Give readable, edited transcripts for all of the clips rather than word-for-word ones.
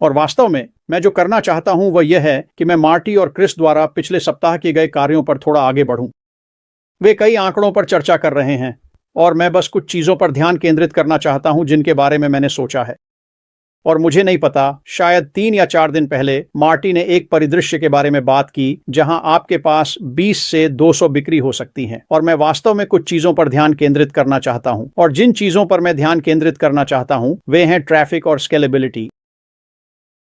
और वास्तव में मैं जो करना चाहता हूं वह यह है कि मैं मार्टी और क्रिस द्वारा पिछले सप्ताह किए गए कार्यों पर थोड़ा आगे बढ़ूं। वे कई आंकड़ों पर चर्चा कर रहे हैं और मैं बस कुछ चीजों पर ध्यान केंद्रित करना चाहता हूं जिनके बारे में मैंने सोचा है। और मुझे नहीं पता, शायद 3 या 4 दिन पहले मार्टी ने एक परिदृश्य के बारे में बात की जहां आपके पास 20 से 200 बिक्री हो सकती हैं, और मैं वास्तव में कुछ चीजों पर ध्यान केंद्रित करना चाहता हूं। और जिन चीजों पर मैं ध्यान केंद्रित करना चाहता हूं वे हैं ट्रैफिक और स्केलेबिलिटी।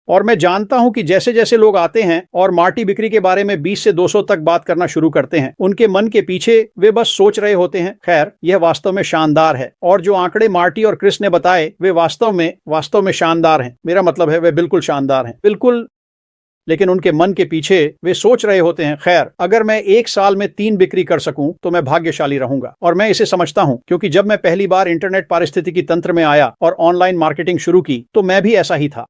और मैं जानता हूं कि जैसे जैसे लोग आते हैं और मार्टी बिक्री के बारे में 20 से 200 तक बात करना शुरू करते हैं, उनके मन के पीछे वे बस सोच रहे होते हैं, खैर यह वास्तव में शानदार है। और जो आंकड़े मार्टी और क्रिस ने बताए वे वास्तव में शानदार हैं। मेरा मतलब है वे बिल्कुल शानदार हैं, बिल्कुल। लेकिन उनके मन के पीछे वे सोच रहे होते हैं, खैर अगर मैं 1 साल में 3 बिक्री कर सकूं तो मैं भाग्यशाली रहूंगा। और मैं इसे समझता हूं क्योंकि जब मैं पहली बार इंटरनेट पारिस्थितिकी तंत्र में आया और ऑनलाइन मार्केटिंग शुरू की तो मैं भी ऐसा ही था।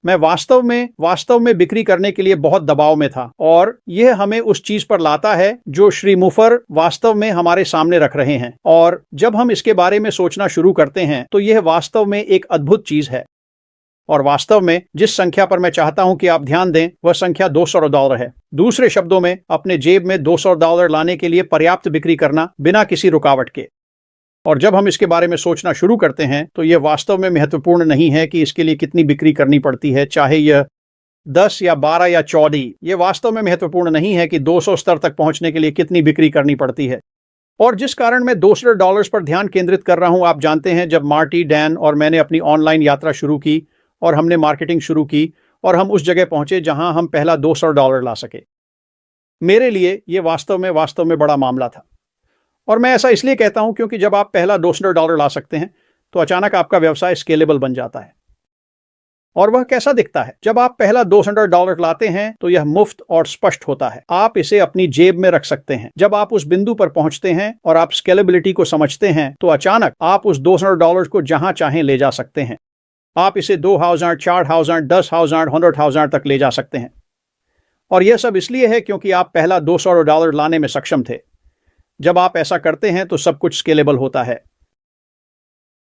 मैं वास्तव में बिक्री करने के लिए बहुत दबाव में था, और यह हमें उस चीज पर लाता है जो श्री मुफर वास्तव में हमारे सामने रख रहे हैं। और जब हम इसके बारे में सोचना शुरू करते हैं तो यह वास्तव में एक अद्भुत चीज है। और वास्तव में जिस संख्या पर मैं चाहता हूं कि आप ध्यान दें वह संख्या $200 है। दूसरे शब्दों में, अपने जेब में $200 लाने के लिए पर्याप्त बिक्री करना बिना किसी रुकावट के। और जब हम इसके बारे में सोचना शुरू करते हैं तो यह वास्तव में महत्वपूर्ण नहीं है कि इसके लिए कितनी बिक्री करनी पड़ती है, चाहे यह 10 या 12 या 14। यह वास्तव में महत्वपूर्ण नहीं है कि 200 स्तर तक पहुंचने के लिए कितनी बिक्री करनी पड़ती है। और जिस कारण मैं $200 पर ध्यान केंद्रित कर रहा हूं, आप जानते हैं, जब मार्टी, डैन और मैंने अपनी ऑनलाइन यात्रा शुरू की और हमने मार्केटिंग शुरू की और हम उस जगह पहुंचे जहां हम पहला $200 ला सके, मेरे लिए यह वास्तव में बड़ा मामला था। और मैं ऐसा इसलिए कहता हूं क्योंकि जब आप पहला $200 ला सकते हैं तो अचानक आपका व्यवसाय स्केलेबल बन जाता है। और वह कैसा दिखता है? जब आप पहला $200 लाते हैं तो यह मुफ्त और स्पष्ट होता है। आप इसे अपनी जेब में रख सकते हैं। जब आप उस बिंदु पर पहुंचते हैं और आप स्केलेबिलिटी को समझते हैं तो अचानक आप उस $200 को जहां चाहें ले जा सकते हैं। आप इसे 2,000, 4,000, 10,000, 100,000 तक ले जा सकते हैं। और यह सब इसलिए है क्योंकि आप पहला $200 लाने में सक्षम थे। जब आप ऐसा करते हैं तो सब कुछ स्केलेबल होता है।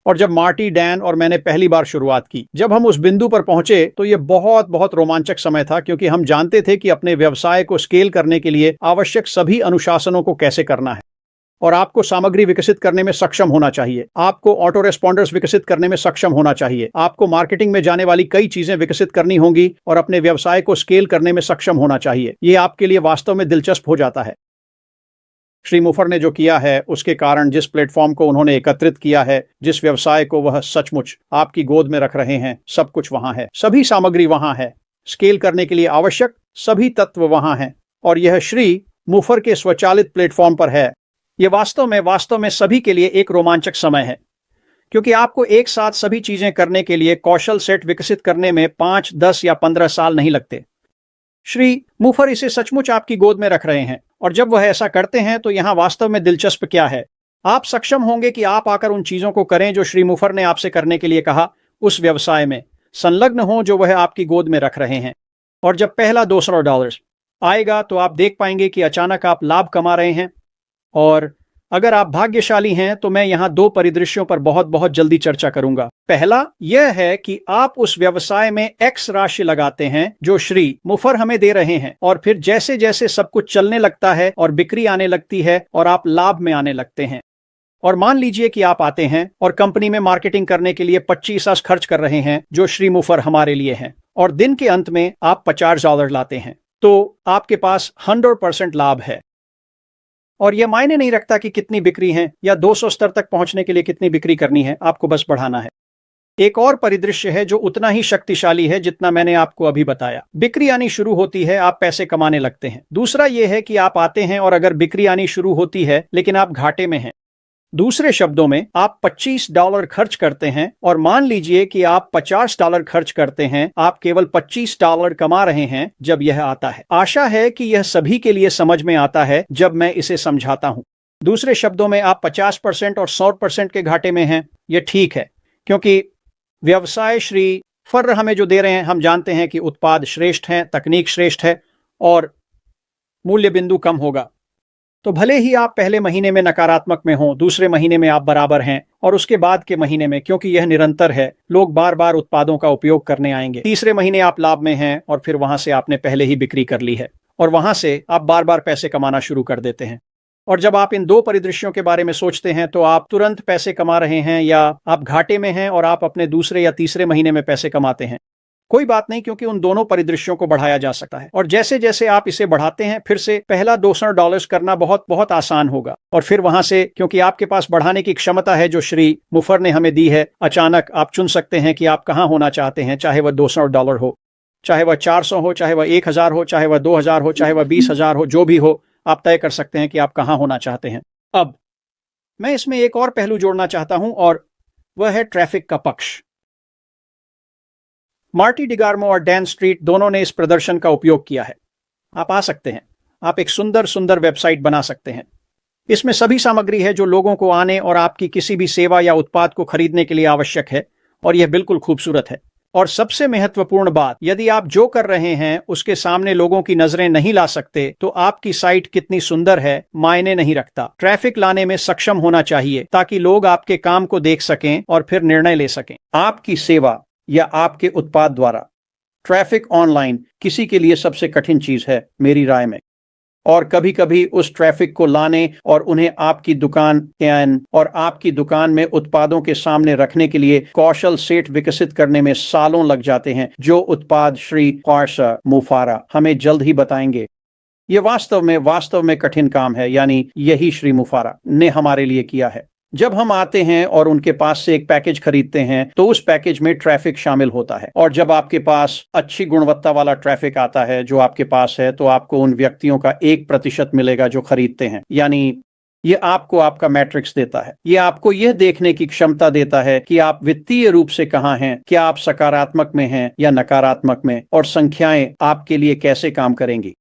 और जब मार्टी, डैन और मैंने पहली बार शुरुआत की, जब हम उस बिंदु पर पहुंचे तो यह बहुत रोमांचक समय था, क्योंकि हम जानते थे कि अपने व्यवसाय को स्केल करने के लिए आवश्यक सभी अनुशासनों को कैसे करना है। और आपको सामग्री विकसित करने में सक्षम होना चाहिए, आपको ऑटो रेस्पॉन्डर्स विकसित करने में सक्षम होना चाहिए, आपको मार्केटिंग में जाने वाली कई चीजें विकसित करनी होंगी और अपने व्यवसाय को स्केल करने में सक्षम होना चाहिए। यह आपके लिए वास्तव में दिलचस्प हो जाता है। श्री मुफर ने जो किया है उसके कारण, जिस प्लेटफॉर्म को उन्होंने एकत्रित किया है, जिस व्यवसाय को वह सचमुच आपकी गोद में रख रहे हैं, सब कुछ वहां है, सभी सामग्री वहां है, स्केल करने के लिए आवश्यक सभी तत्व वहां हैं। और यह श्री मुफर के स्वचालित प्लेटफॉर्म पर है। यह वास्तव में सभी के लिए एक रोमांचक समय है, क्योंकि आपको एक साथ सभी चीजें करने के लिए कौशल सेट विकसित करने में 5, 10 या 15 साल नहीं लगते। श्री मुफर इसे सचमुच आपकी गोद में रख रहे हैं। और जब वह ऐसा करते हैं तो यहां वास्तव में दिलचस्प क्या है? आप सक्षम होंगे कि आप आकर उन चीजों को करें जो श्री मुफर ने आपसे करने के लिए कहा, उस व्यवसाय में संलग्न हो जो वह आपकी गोद में रख रहे हैं। और जब पहला $200 आएगा तो आप देख पाएंगे कि अचानक आप लाभ कमा रहे हैं। और अगर आप भाग्यशाली हैं तो मैं यहां 2 परिदृश्यों पर बहुत जल्दी चर्चा करूंगा। पहला यह है कि आप उस व्यवसाय में X राशि लगाते हैं जो श्री मुफर हमें दे रहे हैं, और फिर जैसे जैसे सब कुछ चलने लगता है और बिक्री आने लगती है और आप लाभ में आने लगते हैं। और मान लीजिए कि आप आते हैं और कंपनी में मार्केटिंग करने के लिए 25 खर्च कर रहे हैं जो श्री मुफर हमारे लिए हैं, और दिन के अंत में आप $50 लाते हैं, तो आपके पास 100% लाभ है। और यह मायने नहीं रखता कि कितनी बिक्री है या 200 स्तर तक पहुंचने के लिए कितनी बिक्री करनी है, आपको बस बढ़ाना है। एक और परिदृश्य है जो उतना ही शक्तिशाली है जितना मैंने आपको अभी बताया। बिक्री आनी शुरू होती है, आप पैसे कमाने लगते हैं। दूसरा यह है कि आप आते हैं और अगर बिक्री आनी शुरू होती है लेकिन आप घाटे में हैं। दूसरे शब्दों में, आप $25 खर्च करते हैं और मान लीजिए कि आप $50 खर्च करते हैं, आप केवल $25 कमा रहे हैं जब यह आता है। आशा है कि यह सभी के लिए समझ में आता है जब मैं इसे समझाता हूं। दूसरे शब्दों में, आप 50% और 100% के घाटे में हैं। यह ठीक है, क्योंकि व्यवसाय श्री फर्र हमें जो दे रहे हैं, हम जानते हैं कि उत्पाद श्रेष्ठ हैं, तकनीक श्रेष्ठ है और मूल्य बिंदु कम होगा। तो भले ही आप पहले महीने में नकारात्मक में हो, दूसरे महीने में आप बराबर हैं और उसके बाद के महीने में, क्योंकि यह निरंतर है, लोग बार बार उत्पादों का उपयोग करने आएंगे। तीसरे महीने आप लाभ में हैं और फिर वहां से आपने पहले ही बिक्री कर ली है और वहां से आप बार बार पैसे कमाना शुरू कर देते हैं। और जब आप इन दो परिदृश्यों के बारे में सोचते हैं तो आप तुरंत पैसे कमा रहे हैं या आप घाटे में हैं और आप अपने दूसरे या तीसरे महीने में पैसे कमाते हैं। कोई बात नहीं, क्योंकि उन दोनों परिदृश्यों को बढ़ाया जा सकता है और जैसे जैसे आप इसे बढ़ाते हैं फिर से पहला $200 करना बहुत बहुत आसान होगा और फिर वहां से, क्योंकि आपके पास बढ़ाने की क्षमता है जो श्री मुफर ने हमें दी है, अचानक आप चुन सकते हैं कि आप कहां होना चाहते हैं, चाहे वह $200 हो, चाहे वह 400 हो, चाहे वह 1000 हो, चाहे वह 2000 हो, चाहे वह 20,000 हो, जो भी हो, आप तय कर सकते हैं कि आप कहां होना चाहते हैं। अब मैं इसमें एक और पहलू जोड़ना चाहता हूं और वह है ट्रैफिक का पक्ष। मार्टी डिगार्मो और डैन स्ट्रीट दोनों ने इस प्रदर्शन का उपयोग किया है। आप आ सकते हैं, आप एक सुंदर सुंदर वेबसाइट बना सकते हैं। इसमें सभी सामग्री है जो लोगों को आने और आपकी किसी भी सेवा या उत्पाद को खरीदने के लिए आवश्यक है और यह बिल्कुल खूबसूरत है। और सबसे महत्वपूर्ण बात, यदि आप जो कर रहे हैं उसके सामने लोगों की नजरें नहीं ला सकते तो आपकी साइट कितनी सुंदर है मायने नहीं रखता। ट्रैफिक लाने में सक्षम होना चाहिए ताकि लोग आपके काम को देख सकें और फिर निर्णय ले सकें। आपकी सेवा या आपके उत्पाद द्वारा ट्रैफिक ऑनलाइन किसी के लिए सबसे कठिन चीज है मेरी राय में। और कभी कभी उस ट्रैफिक को लाने और उन्हें आपकी दुकान और आपकी दुकान में उत्पादों के सामने रखने के लिए कौशल सेट विकसित करने में सालों लग जाते हैं, जो उत्पाद श्री ख्वाजा मुफारा हमें जल्द ही बताएंगे। ये वास्तव में कठिन काम है, यानी यही श्री मुफारा ने हमारे लिए किया है। जब हम आते हैं और उनके पास से एक पैकेज खरीदते हैं तो उस पैकेज में ट्रैफिक शामिल होता है, और जब आपके पास अच्छी गुणवत्ता वाला ट्रैफिक आता है जो आपके पास है तो आपको उन व्यक्तियों का 1% मिलेगा जो खरीदते हैं। यानी ये आपको आपका मैट्रिक्स देता है, ये आपको यह देखने की क्षमता देता है कि आप वित्तीय रूप से कहाँ हैं, क्या आप सकारात्मक में हैं या नकारात्मक में, और संख्याएं आपके लिए कैसे काम करेंगी।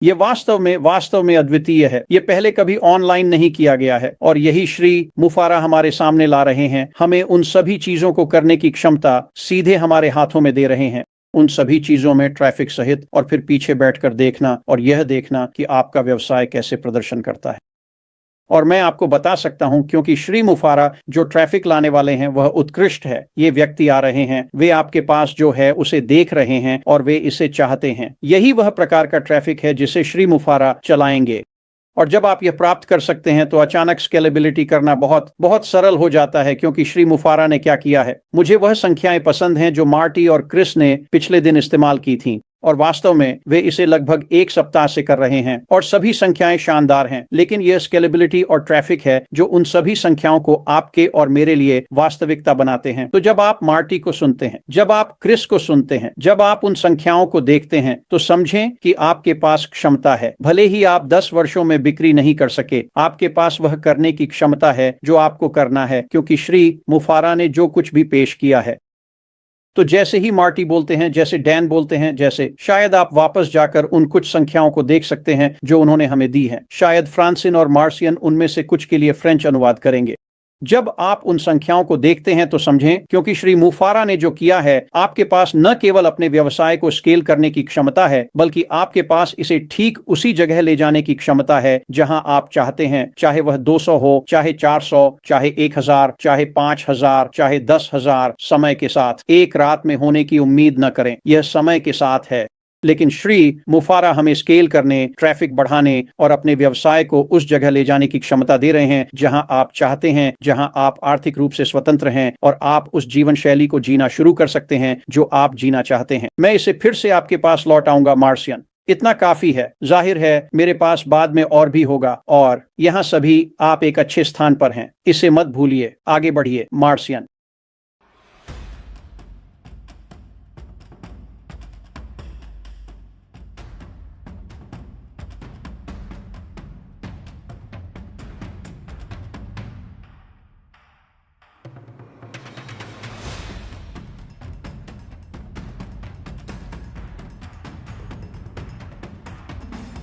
ये वास्तव में अद्वितीय है। ये पहले कभी ऑनलाइन नहीं किया गया है और यही श्री मुफारा हमारे सामने ला रहे हैं। हमें उन सभी चीजों को करने की क्षमता सीधे हमारे हाथों में दे रहे हैं, उन सभी चीजों में ट्रैफिक सहित, और फिर पीछे बैठकर देखना और यह देखना कि आपका व्यवसाय कैसे प्रदर्शन करता है। और मैं आपको बता सकता हूं, क्योंकि श्री मुफारा जो ट्रैफिक लाने वाले हैं वह उत्कृष्ट है। ये व्यक्ति आ रहे हैं, वे आपके पास जो है उसे देख रहे हैं और वे इसे चाहते हैं। यही वह प्रकार का ट्रैफिक है जिसे श्री मुफारा चलाएंगे। और जब आप यह प्राप्त कर सकते हैं तो अचानक स्केलेबिलिटी करना बहुत बहुत सरल हो जाता है, क्योंकि श्री मुफारा ने क्या किया है। मुझे वह संख्याएं पसंद हैं जो मार्टी और क्रिस ने पिछले दिन इस्तेमाल की थीं, और वास्तव में वे इसे लगभग 1 सप्ताह से कर रहे हैं और सभी संख्याएं शानदार हैं। लेकिन यह स्केलेबिलिटी और ट्रैफिक है जो उन सभी संख्याओं को आपके और मेरे लिए वास्तविकता बनाते हैं। तो जब आप मार्टी को सुनते हैं, जब आप क्रिस को सुनते हैं, जब आप उन संख्याओं को देखते हैं तो समझें कि आपके पास क्षमता है। भले ही आप 10 वर्षों में बिक्री नहीं कर सके, आपके पास वह करने की क्षमता है जो आपको करना है, क्योंकि श्री मुफारा ने जो कुछ भी पेश किया है। तो जैसे ही मार्टी बोलते हैं, जैसे डैन बोलते हैं, जैसे शायद आप वापस जाकर उन कुछ संख्याओं को देख सकते हैं जो उन्होंने हमें दी हैं। शायद फ्रांसिन और मार्सियन उनमें से कुछ के लिए फ्रेंच अनुवाद करेंगे। जब आप उन संख्याओं को देखते हैं तो समझें, क्योंकि श्री मुफारा ने जो किया है, आपके पास न केवल अपने व्यवसाय को स्केल करने की क्षमता है, बल्कि आपके पास इसे ठीक उसी जगह ले जाने की क्षमता है जहां आप चाहते हैं। चाहे वह 200 हो, चाहे 400, चाहे 1000, चाहे 5000, चाहे 10,000। समय के साथ एक रात में होने की उम्मीद न करें, यह समय के साथ है। लेकिन श्री मुफारा हमें स्केल करने, ट्रैफिक बढ़ाने और अपने व्यवसाय को उस जगह ले जाने की क्षमता दे रहे हैं जहां आप चाहते हैं, जहां आप आर्थिक रूप से स्वतंत्र हैं और आप उस जीवन शैली को जीना शुरू कर सकते हैं जो आप जीना चाहते हैं। मैं इसे फिर से आपके पास लौट आऊंगा, मार्सियन। इतना काफी है। जाहिर है मेरे पास बाद में और भी होगा, और यहाँ सभी आप एक अच्छे स्थान पर हैं, इसे मत भूलिए। आगे बढ़िए, मार्सियन।